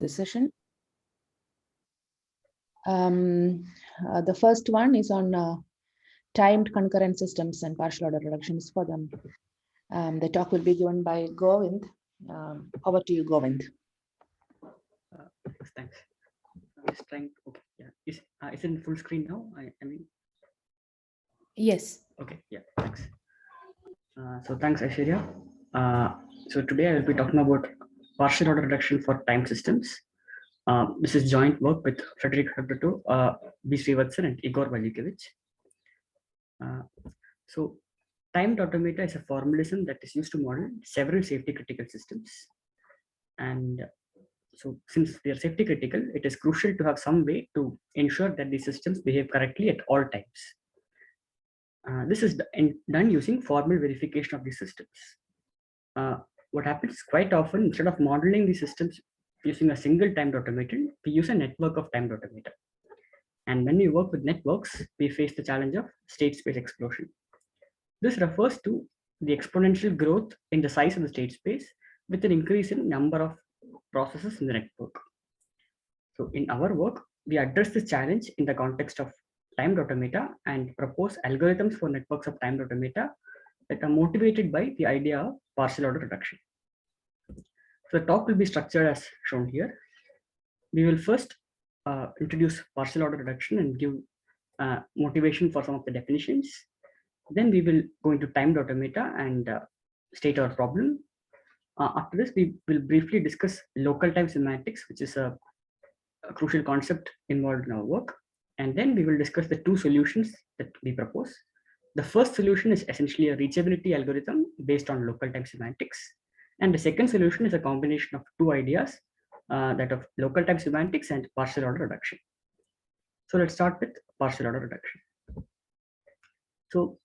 this session. The first one is on timed concurrent systems and partial order reductions for them. The talk will be given by Govind. Over to you, Govind. Thanks. I'm just trying. Okay, yeah. Is it in full screen now? I mean. Yes. Okay. Yeah. Thanks. So thanks, Aishwarya. So today I will be talking about partial order reduction for time systems. This is joint work with Frederick Hagberto, B. Srivatsan, and Igor Valikevich. So timed automata is a formalism that is used to model several safety critical systems. And so since they are safety critical, it is crucial to have some way to ensure that these systems behave correctly at all times. This is done using formal verification of these systems. What happens quite often, instead of modeling these systems using a single timed automaton, we use a network of timed automata. And when we work with networks, we face the challenge of state space explosion. This refers to the exponential growth in the size of the state space with an increase in number of processes in the network. So in our work, we address this challenge in the context of timed automata and propose algorithms for networks of timed automata that are motivated by the idea of partial order reduction. So the talk will be structured as shown here. We will first introduce partial order reduction and give motivation for some of the definitions. Then we will go into timed automata and state our problem. After this, we will briefly discuss local time semantics, which is a crucial concept involved in our work. And then we will discuss the two solutions that we propose. The first solution is essentially a reachability algorithm based on local time semantics. And the second solution is a combination of two ideas, that of local time semantics and partial order reduction. So let's start with partial order reduction. So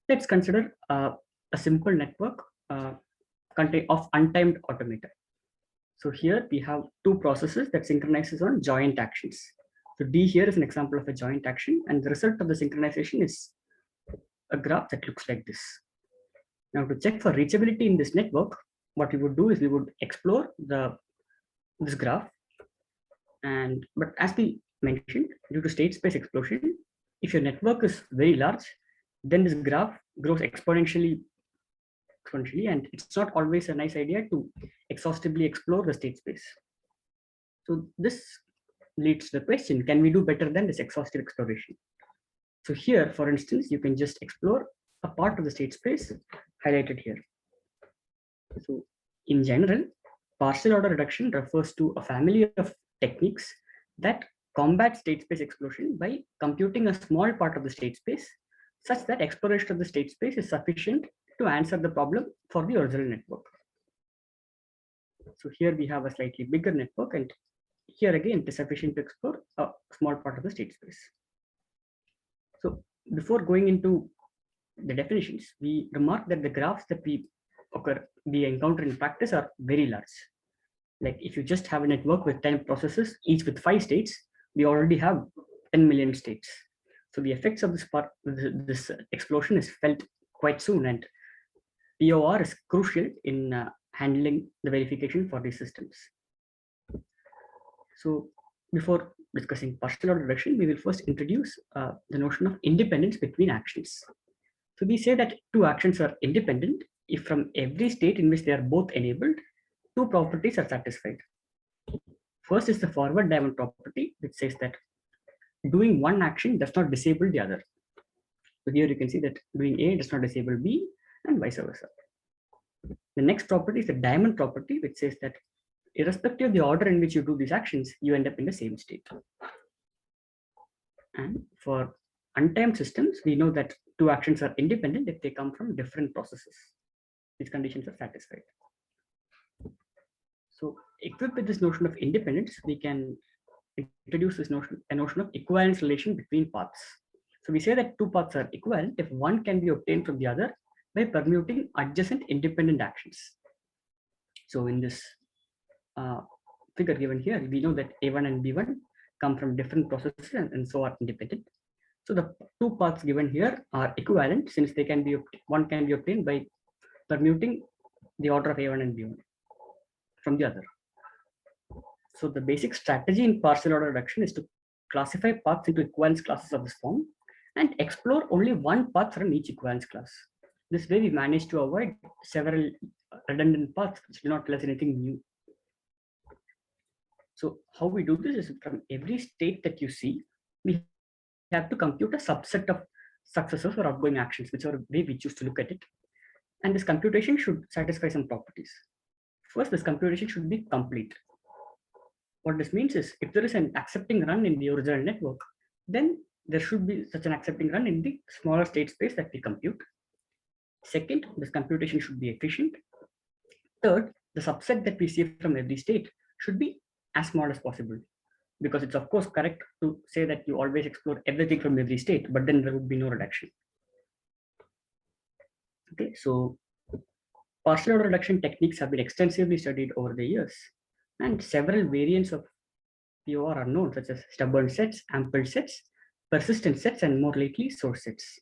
let's consider a simple network of untimed automata. So here we have two processes that synchronizes on joint actions. So D here is an example of a joint action, and the result of the synchronization is a graph that looks like this. Now to check for reachability in this network, what we would do is we would explore this graph. But as we mentioned, due to state space explosion, if your network is very large, then this graph grows exponentially, and it's not always a nice idea to exhaustively explore the state space. So this leads to the question, can we do better than this exhaustive exploration? So here, for instance, you can just explore a part of the state space highlighted here. So in general, partial order reduction refers to a family of techniques that combat state space explosion by computing a small part of the state space such that exploration of the state space is sufficient to answer the problem for the original network. So here we have a slightly bigger network, and here again it is sufficient to explore a small part of the state space. So before going into the definitions, we remark that the graphs that we encounter in practice are very large. Like if you just have a network with 10 processes, each with 5 states, we already have 10 million states. So the effects of this explosion is felt quite soon, and POR is crucial in handling the verification for these systems. So before discussing partial order reduction, we will first introduce the notion of independence between actions. So we say that two actions are independent if from every state in which they are both enabled, two properties are satisfied. First is the forward diamond property, which says that doing one action does not disable the other. So here you can see that doing A does not disable B and vice versa. The next property is the diamond property, which says that irrespective of the order in which you do these actions, you end up in the same state. And for untimed systems, we know that two actions are independent if they come from different processes. These conditions are satisfied. So equipped with this notion of independence, we can introduce this a notion of equivalence relation between paths. So we say that two paths are equivalent if one can be obtained from the other by permuting adjacent independent actions. So in this figure given here, we know that A1 and B1 come from different processes and so are independent. So the two paths given here are equivalent since they can be one can be obtained by permuting the order of A1 and B1 from the other. So the basic strategy in partial order reduction is to classify paths into equivalence classes of this form and explore only one path from each equivalence class. This way we manage to avoid several redundant paths which do not tell us anything new. So how we do this is from every state that you see, we have to compute a subset of successors or outgoing actions, whichever way we choose to look at it. And this computation should satisfy some properties. First, this computation should be complete. What this means is if there is an accepting run in the original network, then there should be such an accepting run in the smaller state space that we compute. Second, this computation should be efficient. Third, the subset that we see from every state should be as small as possible, because it's of course correct to say that you always explore everything from every state, but then there would be no reduction. Okay, so partial order reduction techniques have been extensively studied over the years, and several variants of POR are known, such as stubborn sets, ample sets, persistent sets, and more lately, source sets.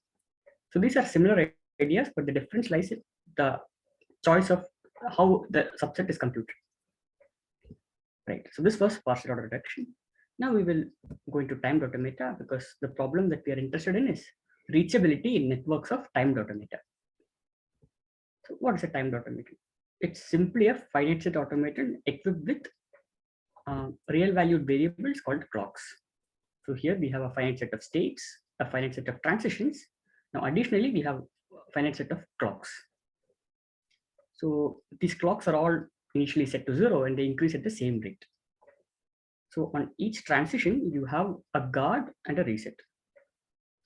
So these are similar ideas, but the difference lies in the choice of how the subset is computed. Right, so this was partial order reduction. Now we will go into timed automata, because the problem that we are interested in is reachability in networks of timed automata. So what is a timed automaton? It's simply a finite set automaton equipped with real valued variables called clocks. So here we have a finite set of states, a finite set of transitions. Now additionally, we have a finite set of clocks. So these clocks are all initially set to 0 and they increase at the same rate. So on each transition, you have a guard and a reset.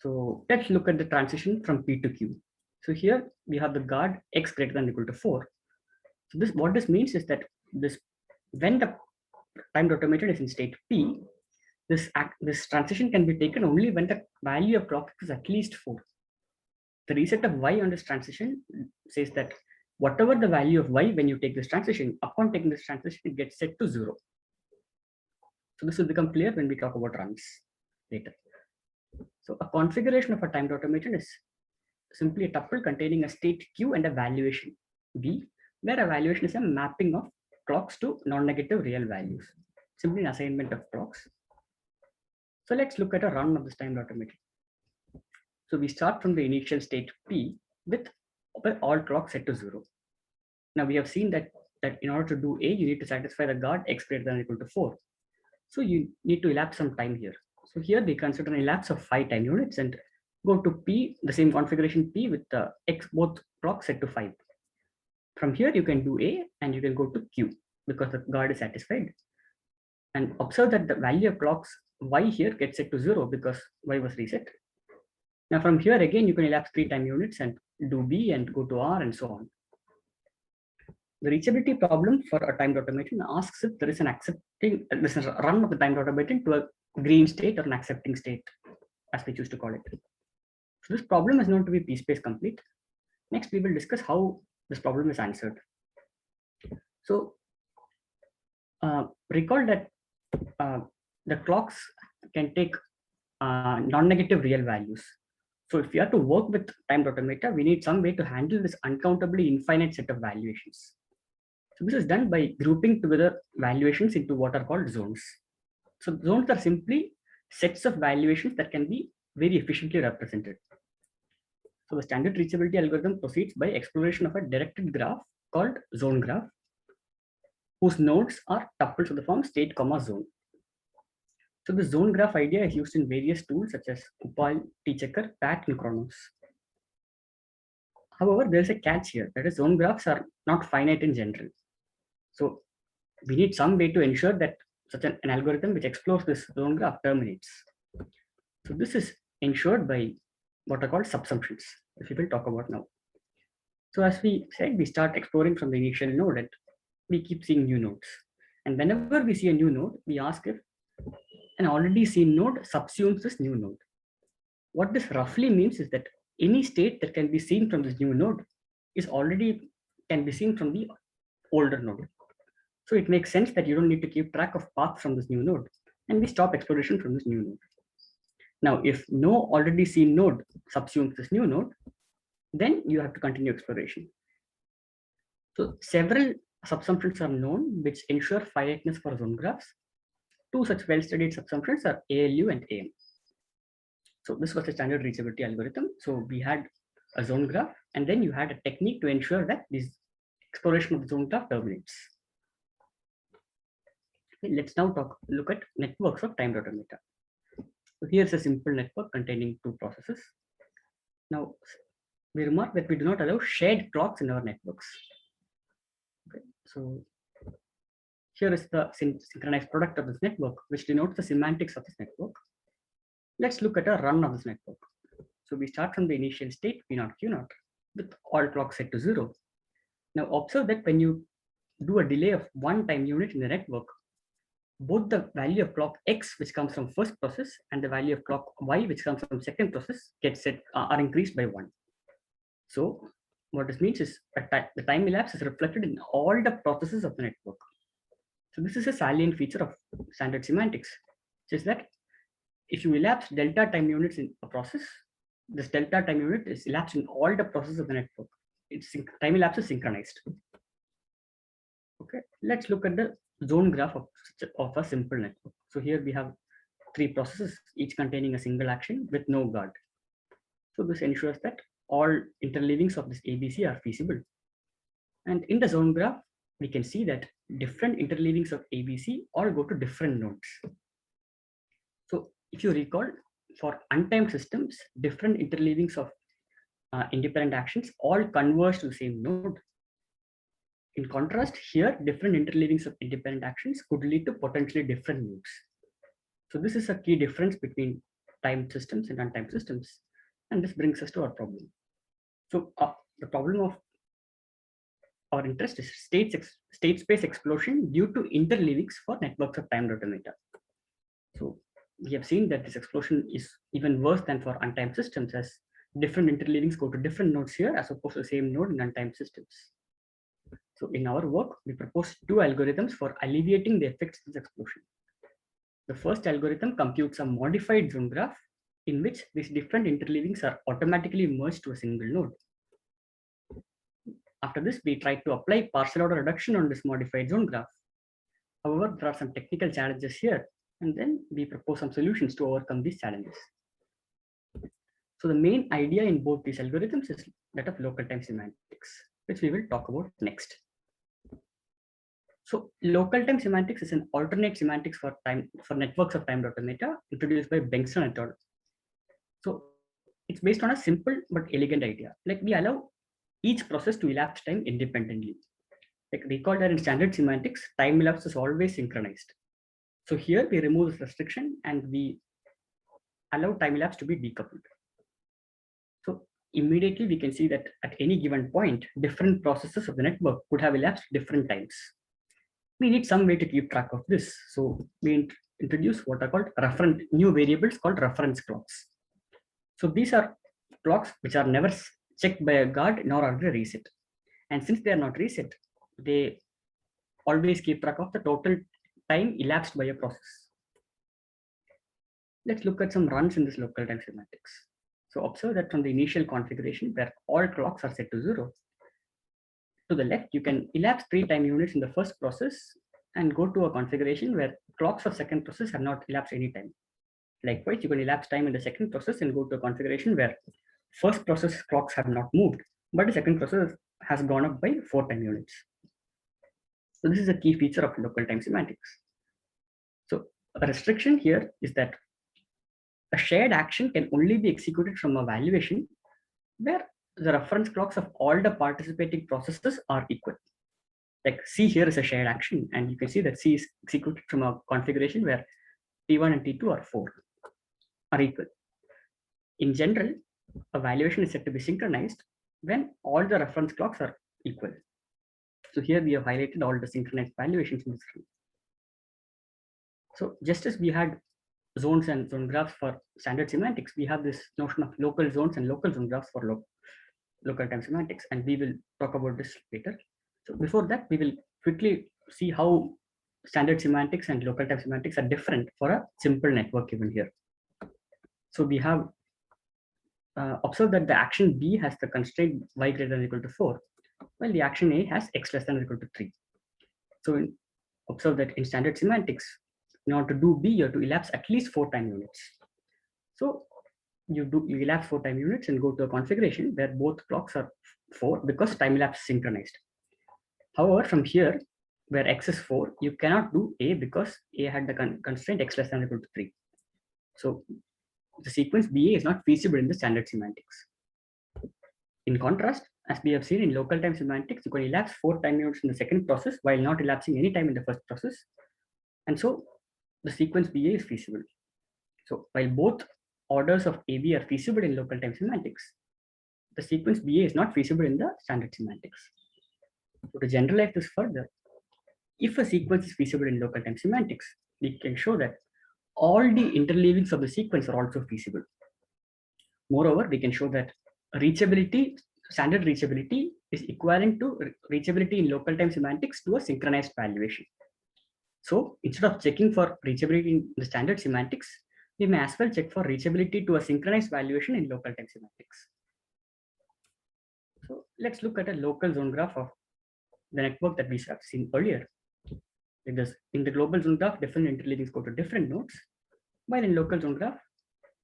So let's look at the transition from P to Q. So here we have the guard x greater than or equal to 4. So this, what this means is that this, when the timed automaton is in state P, this transition can be taken only when the value of clock is at least 4. The reset of y on this transition says that whatever the value of y when you take this transition, upon taking this transition, it gets set to 0. So this will become clear when we talk about runs later. So a configuration of a timed automaton is simply a tuple containing a state Q and a valuation V, where a valuation is a mapping of clocks to non-negative real values, simply an assignment of clocks. So let's look at a run of this timed automaton. So we start from the initial state P with all clocks set to 0. Now we have seen that in order to do A, you need to satisfy the guard x greater than or equal to 4. So you need to elapse some time here. So here we consider an elapse of 5 time units and go to P, the same configuration P with the x both clocks set to 5. From here you can do A and you can go to Q because the guard is satisfied. And observe that the value of clocks y here gets set to 0 because y was reset. Now from here again you can elapse 3 time units and do B and go to R and so on. The reachability problem for a timed automaton asks if there is a run of the timed automaton to a green state or an accepting state, as we choose to call it. So this problem is known to be p-space complete. Next, we will discuss how this problem is answered. So recall that the clocks can take non-negative real values. So if we are to work with timed automata, we need some way to handle this uncountably infinite set of valuations. So this is done by grouping together valuations into what are called zones. So zones are simply sets of valuations that can be very efficiently represented. So the standard reachability algorithm proceeds by exploration of a directed graph called zone graph, whose nodes are tuples of the form state, zone. So the zone graph idea is used in various tools such as Upal, T-Checker, PAT, and Chronos. However, there is a catch here, that is zone graphs are not finite in general. So we need some way to ensure that such an algorithm which explores this zone graph terminates. So this is ensured by what are called subsumptions, which we will talk about now. So as we said, we start exploring from the initial node and we keep seeing new nodes. And whenever we see a new node, we ask if an already seen node subsumes this new node. What this roughly means is that any state that can be seen from this new node is already can be seen from the older node. So it makes sense that you don't need to keep track of paths from this new node, and we stop exploration from this new node. Now, if no already seen node subsumes this new node, then you have to continue exploration. So several subsumptions are known which ensure finiteness for zone graphs. Two such well-studied subsumptions are ALU and AM. So this was a standard reachability algorithm. So we had a zone graph, and then you had a technique to ensure that this exploration of the zone graph terminates. Okay, let's now look at networks of timed automata. So here's a simple network containing two processes. Now we remark that we do not allow shared clocks in our networks. Okay, so here is the synchronized product of this network, which denotes the semantics of this network. Let's look at a run of this network. So we start from the initial state P0 Q0 with all clocks set to 0. Now observe that when you do a delay of 1 time unit in the network, both the value of clock X, which comes from first process, and the value of clock Y, which comes from second process, are increased by 1. So what this means is the time elapse is reflected in all the processes of the network. So this is a salient feature of standard semantics, which is that if you elapse delta time units in a process, this delta time unit is elapsed in all the processes of the network. Time elapse is synchronized. Okay, let's look at the zone graph of a simple network. So here we have 3 processes, each containing a single action with no guard. So this ensures that all interleavings of this ABC are feasible. And in the zone graph, we can see that different interleavings of ABC all go to different nodes. So if you recall, for untimed systems, different interleavings of independent actions all converge to the same node. In contrast, here, different interleavings of independent actions could lead to potentially different nodes. So this is a key difference between timed systems and untimed systems. And this brings us to our problem. So the problem of our interest is state space explosion due to interleavings for networks of timed automata. So we have seen that this explosion is even worse than for untimed systems, as different interleavings go to different nodes here as opposed to the same node in untimed systems. So in our work, we propose 2 algorithms for alleviating the effects of this explosion. The first algorithm computes a modified zone graph in which these different interleavings are automatically merged to a single node. After this, we try to apply partial order reduction on this modified zone graph. However, there are some technical challenges here, and then we propose some solutions to overcome these challenges. So the main idea in both these algorithms is that of local time semantics, which we will talk about next. So local time semantics is an alternate semantics for networks of timed automata introduced by Bengtson et al. So it's based on a simple but elegant idea. Like we allow each process to elapse time independently. Like recall that in standard semantics, time elapse is always synchronized. So here we remove this restriction and we allow time elapse to be decoupled. So immediately we can see that at any given point, different processes of the network could have elapsed different times. We need some way to keep track of this. So we introduce what are called new variables called reference clocks. So these are clocks which are never checked by a guard nor are they reset. And since they are not reset, they always keep track of the total time elapsed by a process. Let's look at some runs in this local time semantics. So observe that from the initial configuration where all clocks are set to 0, to the left, you can elapse 3 time units in the first process and go to a configuration where clocks of second process have not elapsed any time. Likewise, you can elapse time in the second process and go to a configuration where first process clocks have not moved, but the second process has gone up by 4 time units. So this is a key feature of local time semantics. So a restriction here is that a shared action can only be executed from a valuation where the reference clocks of all the participating processes are equal. Like C here is a shared action, and you can see that C is executed from a configuration where T1 and T2 are equal. In general, a valuation is said to be synchronized when all the reference clocks are equal. So here we have highlighted all the synchronized valuations in this room. So just as we had zones and zone graphs for standard semantics, we have this notion of local zones and local zone graphs for local time semantics, and we will talk about this later. So before that, we will quickly see how standard semantics and local time semantics are different for a simple network given here. So we have observed that the action B has the constraint y greater than or equal to 4, while the action A has x less than or equal to 3. So observe that in standard semantics, in order to do B, you have to elapse at least 4 time units. So you elapse 4 time units and go to a configuration where both clocks are 4 because time elapse is synchronized. However, from here, where x is 4, you cannot do A because A had the constraint x less than or equal to 3. So the sequence BA is not feasible in the standard semantics. In contrast, as we have seen in local time semantics, you can elapse 4 time units in the second process while not elapsing any time in the first process. And so the sequence BA is feasible. So while both orders of AB are feasible in local time semantics, the sequence BA is not feasible in the standard semantics. So to generalize this further, if a sequence is feasible in local time semantics, we can show that all the interleavings of the sequence are also feasible. Moreover, we can show that reachability, standard reachability is equivalent to reachability in local time semantics to a synchronized valuation. So instead of checking for reachability in the standard semantics, we may as well check for reachability to a synchronized valuation in local time semantics. So let's look at a local zone graph of the network that we have seen earlier. In the global zone graph, different interleavings go to different nodes, while in local zone graph,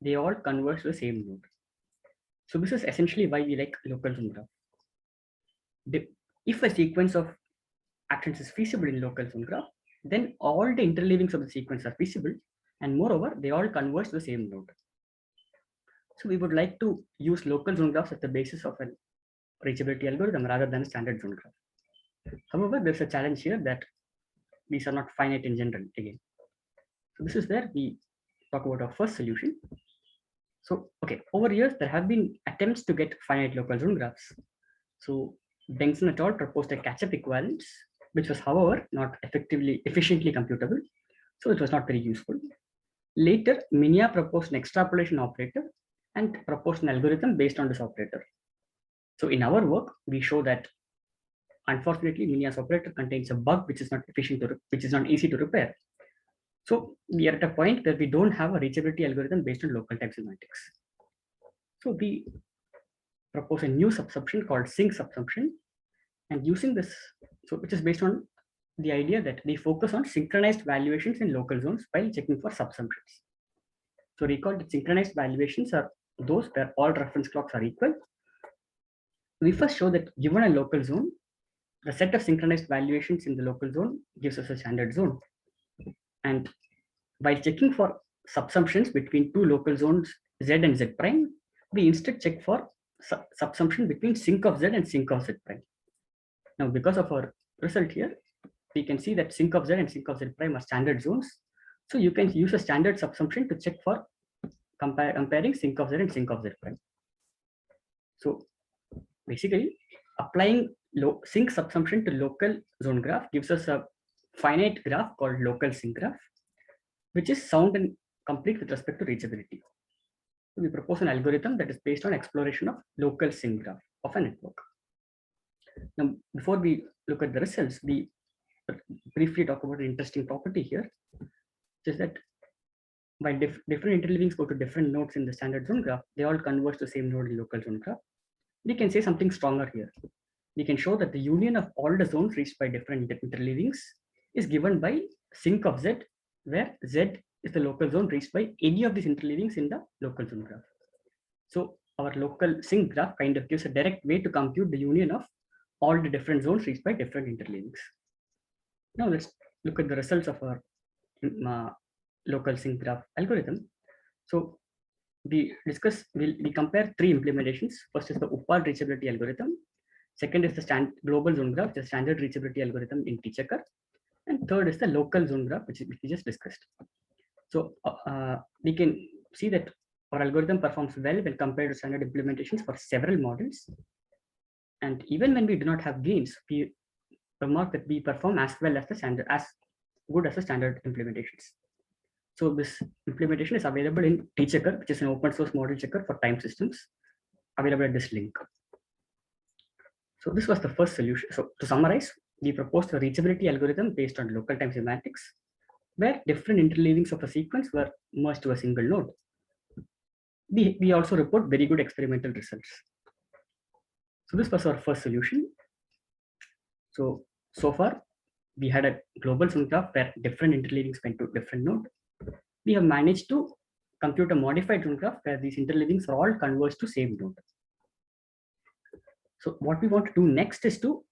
they all converge to the same node. So this is essentially why we like local zone graph. If a sequence of actions is feasible in local zone graph, then all the interleavings of the sequence are feasible, and moreover, they all converge to the same node. So we would like to use local zone graphs as the basis of a reachability algorithm rather than a standard zone graph. However, there's a challenge here that these are not finite in general again. So this is where we talk about our first solution. So, okay, over years, there have been attempts to get finite local zone graphs. So Bengtson et al. Proposed a catch-up equivalence, which was, however, not efficiently computable. So it was not very useful. Later, Minya proposed an extrapolation operator and proposed an algorithm based on this operator. So in our work, we show that unfortunately, Minya's operator contains a bug which is not easy to repair. So we are at a point where we don't have a reachability algorithm based on local time semantics. So we propose a new subsumption called sync subsumption, and using this, so which is based on the idea that we focus on synchronized valuations in local zones while checking for subsumptions. So recall that synchronized valuations are those where all reference clocks are equal. We first show that given a local zone, the set of synchronized valuations in the local zone gives us a standard zone. And by checking for subsumptions between two local zones Z and Z prime, we instead check for subsumption between sync of Z and sync of Z prime. Now, because of our result here, we can see that sync of Z and sync of Z prime are standard zones. So you can use a standard subsumption to check for comparing sync of Z and sync of Z prime. So basically, applying sync subsumption to local zone graph gives us a finite graph called local sync graph, which is sound and complete with respect to reachability. So we propose an algorithm that is based on exploration of local sync graph of a network. Now, before we look at the results, we briefly talk about an interesting property here, which is that while different interleavings go to different nodes in the standard zone graph, they all converge to the same node in local zone graph. We can say something stronger here. We can show that the union of all the zones reached by different interleavings is given by sync of Z, where Z is the local zone reached by any of these interleavings in the local zone graph. So our local sync graph kind of gives a direct way to compute the union of all the different zones reached by different interleavings. Now let's look at the results of our local sync graph algorithm. So we compare three implementations. First is the UPAL reachability algorithm. Second is the global zone graph, the standard reachability algorithm in tchecker. And third is the local zone graph, which we just discussed. So we can see that our algorithm performs well when compared to standard implementations for several models. And even when we do not have gains, we remark that we perform as well as good as the standard implementations. So this implementation is available in tchecker, which is an open source model checker for time systems, available at this link. So this was the first solution. So to summarize, we proposed a reachability algorithm based on local time semantics, where different interleavings of a sequence were merged to a single node. We also report very good experimental results. So this was our first solution. So far, we had a global zone graph where different interleavings went to different node. We have managed to compute a modified zone graph where these interleavings are all converged to same node. So what we want to do next is to,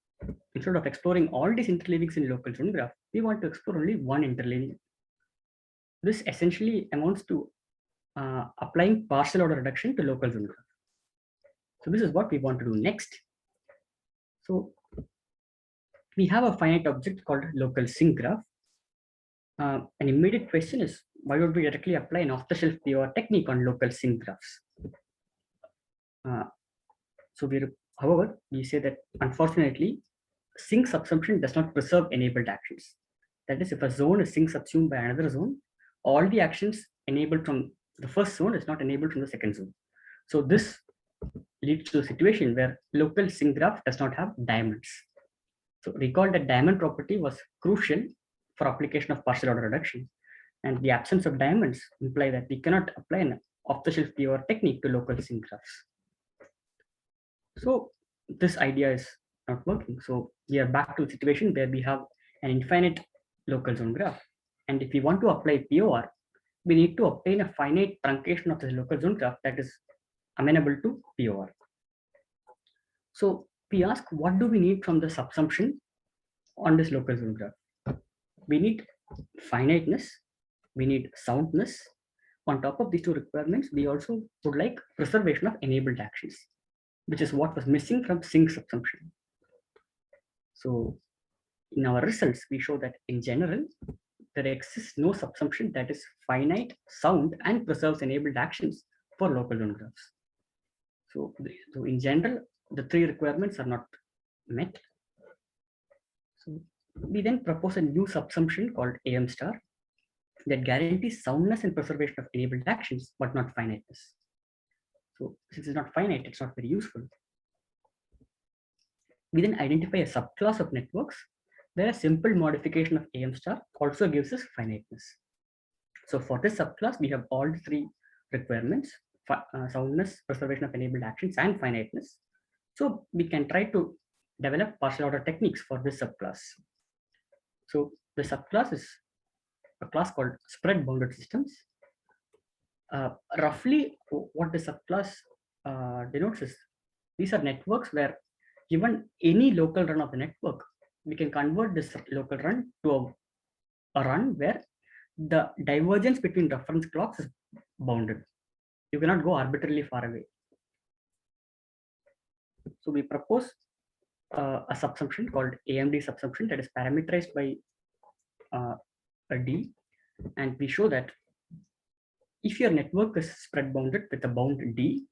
instead of exploring all these interleavings in local zone graph, we want to explore only one interleaving. This essentially amounts to applying partial order reduction to local zone graph. So this is what we want to do next. So we have a finite object called local sync graph. An immediate question is, why would we directly apply an off-the-shelf POR technique on local sync graphs? However, we say that unfortunately, sync subsumption does not preserve enabled actions. That is, if a zone is sync subsumed by another zone, all the actions enabled from the first zone is not enabled from the second zone. So this leads to a situation where local sync graph does not have diamonds. So recall that diamond property was crucial for application of partial order reduction, and the absence of diamonds imply that we cannot apply an off-the-shelf POR technique to local sync graphs. So this idea is not working. So we are back to a situation where we have an infinite local zone graph. And if we want to apply POR, we need to obtain a finite truncation of the local zone graph that is amenable to POR. So we ask, what do we need from the subsumption on this local zone graph? We need finiteness, we need soundness. On top of these two requirements, we also would like preservation of enabled actions, which is what was missing from sync subsumption. So in our results, we show that in general, there exists no subsumption that is finite, sound, and preserves enabled actions for local zone graphs. So in general, the three requirements are not met. So we then propose a new subsumption called AM star that guarantees soundness and preservation of enabled actions, but not finiteness. So since it's not finite, it's not very useful. We then identify a subclass of networks where a simple modification of AM star also gives us finiteness. So for this subclass, we have all three requirements: soundness, preservation of enabled actions, and finiteness. So we can try to develop partial order techniques for this subclass. So the subclass is a class called spread bounded systems. Roughly what the subclass denotes is, these are networks where given any local run of the network, we can convert this local run to a run where the divergence between reference clocks is bounded. You cannot go arbitrarily far away. So we propose a subsumption called AMD subsumption that is parameterized by a D, and we show that if your network is spread bounded with a bound D,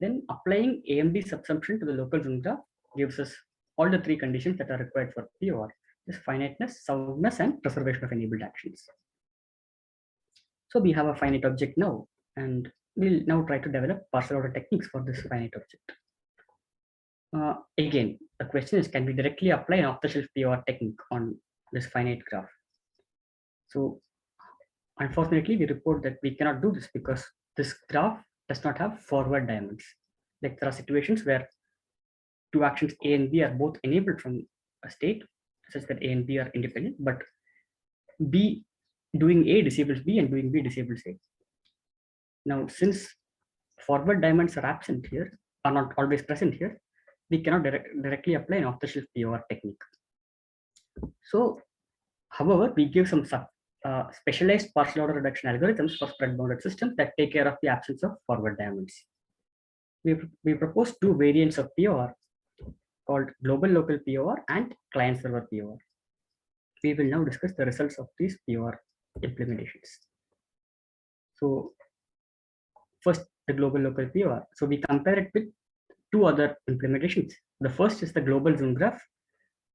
then applying AMD subsumption to the local zone graph gives us all the three conditions that are required for POR: is finiteness, soundness, and preservation of enabled actions. So we have a finite object now, and we'll now try to develop partial order techniques for this finite object. Again, the question is, can we directly apply an off-the-shelf POR technique on this finite graph? So unfortunately, we report that we cannot do this because this graph does not have forward diamonds. Like there are situations where two actions A and B are both enabled from a state such that A and B are independent, but B doing A disables B and doing B disables A. Now, since forward diamonds are absent here, are not always present here, we cannot directly apply an off-the-shelf POR technique. So, however, we give some specialized partial order reduction algorithms for spread bounded systems that take care of the absence of forward diamonds. We propose two variants of POR called global local POR and client server POR. We will now discuss the results of these POR implementations. So first, the global local POR. So we compare it with two other implementations. The first is the global zone graph,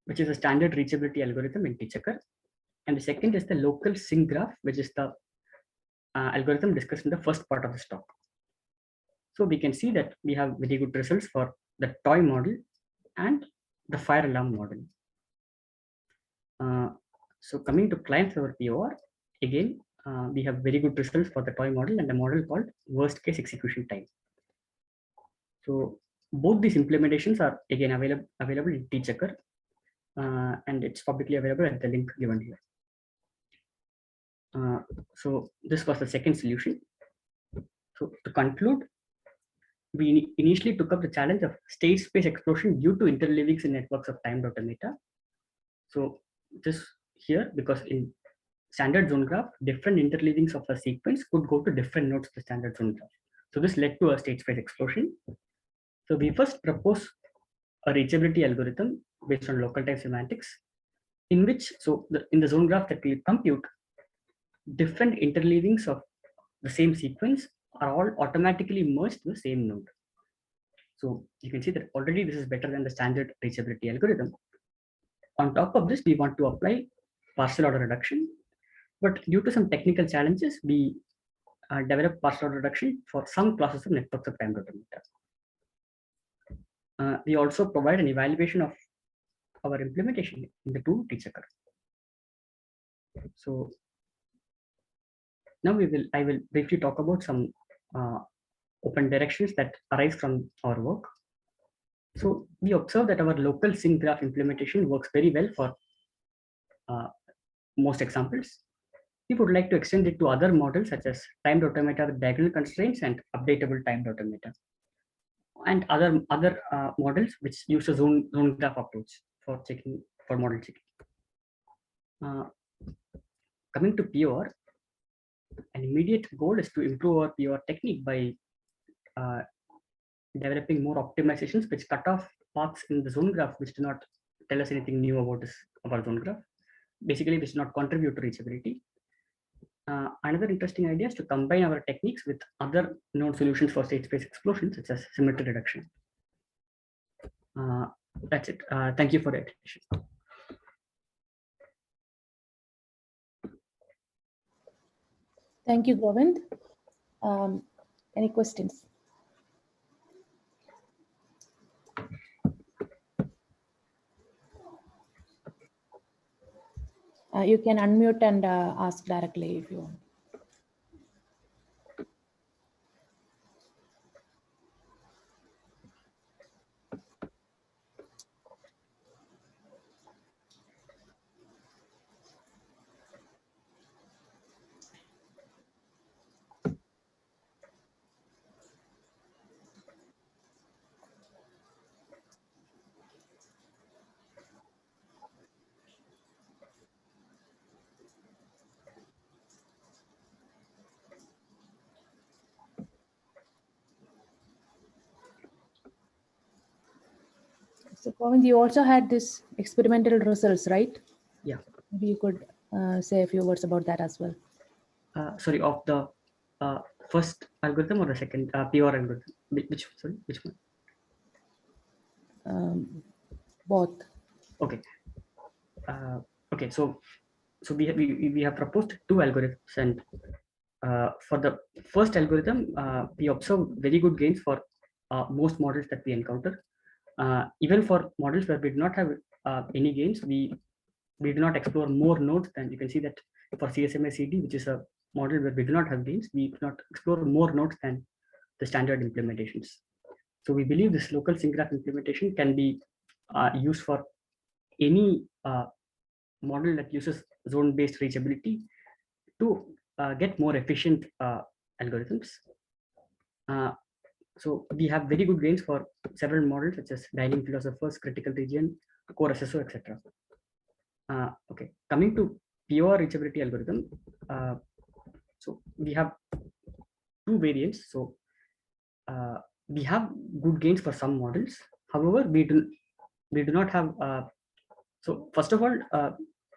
which is a standard reachability algorithm in T-checker. And the second is the local sync graph, which is the algorithm discussed in the first part of this talk. So we can see that we have very good results for the toy model and the fire alarm model. So coming to client server POR, again, we have very good results for the toy model and the model called worst case execution time. So both these implementations are again available in T-checker. and it's publicly available at the link given here. So this was the second solution. So to conclude, we initially took up the challenge of state space exploration due to interleavings in networks of timed automata. So this here, because in standard zone graph, different interleavings of a sequence could go to different nodes of the standard zone graph. So this led to a state space explosion. So we first proposed a reachability algorithm based on local time semantics, in which, in the zone graph that we compute, different interleavings of the same sequence are all automatically merged to the same node. So you can see that already this is better than the standard reachability algorithm. On top of this, we want to apply partial order reduction, but due to some technical challenges, we developed partial order reduction for some classes of networks of timed automata. We also provide an evaluation of our implementation in the tool T-Checker. So now I will briefly talk about some open directions that arise from our work. So we observe that our local sync graph implementation works very well for most examples. We would like to extend it to other models such as timed automata with diagonal constraints and updatable timed automata, and other models which use a zone graph approach for model checking. Coming to POR, an immediate goal is to improve our POR technique by developing more optimizations which cut off paths in the zone graph which do not tell us anything new about our zone graph. Basically, which do not contribute to reachability. Another interesting idea is to combine our techniques with other known solutions for state space explosion, such as symmetry reduction. That's it. Thank you for the attention. Thank you, Govind. Any questions? You can unmute and ask directly if you want. So, Govind, you also had this experimental results, right? Yeah. Maybe you could say a few words about that as well. Sorry, of the first algorithm or the second POR algorithm? Which one? Both. Okay. Okay. So we have proposed two algorithms, and for the first algorithm, we observe very good gains for most models that we encounter. Even for models where we do not have any gains, we do not explore more nodes than you can see that for CSMA-CD, which is a model where we do not have gains, we do not explore more nodes than the standard implementations. So we believe this local sync graph implementation can be used for any model that uses zone-based reachability to get more efficient algorithms. So we have very good gains for several models such as dialing philosophers, critical region, core SSO, etc. Okay, coming to POR reachability algorithm. So we have two variants. So we have good gains for some models. However, we do not have. So first of all,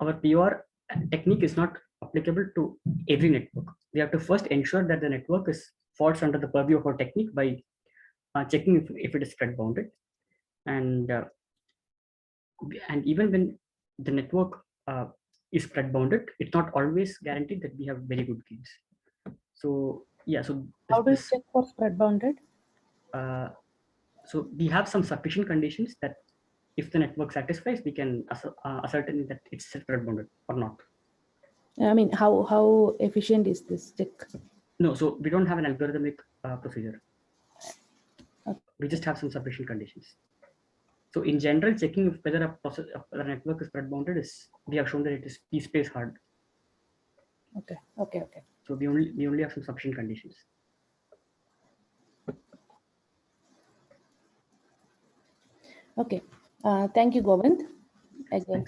our POR technique is not applicable to every network. We have to first ensure that the network falls under the purview of our technique by checking if it is spread bounded, and even when the network is spread bounded, it's not always guaranteed that we have very good gains. So yeah, so how do you check for spread bounded? So we have some sufficient conditions that if the network satisfies, we can ascertain that it's spread bounded or not. I mean, how efficient is this check? No, so we don't have an algorithmic procedure. Okay. We just have some sufficient conditions. So in general, checking if whether a network is thread bounded is, we have shown that it is p-space hard. Okay, okay, okay. So we only have some sufficient conditions. Okay, thank you, Govind, again for the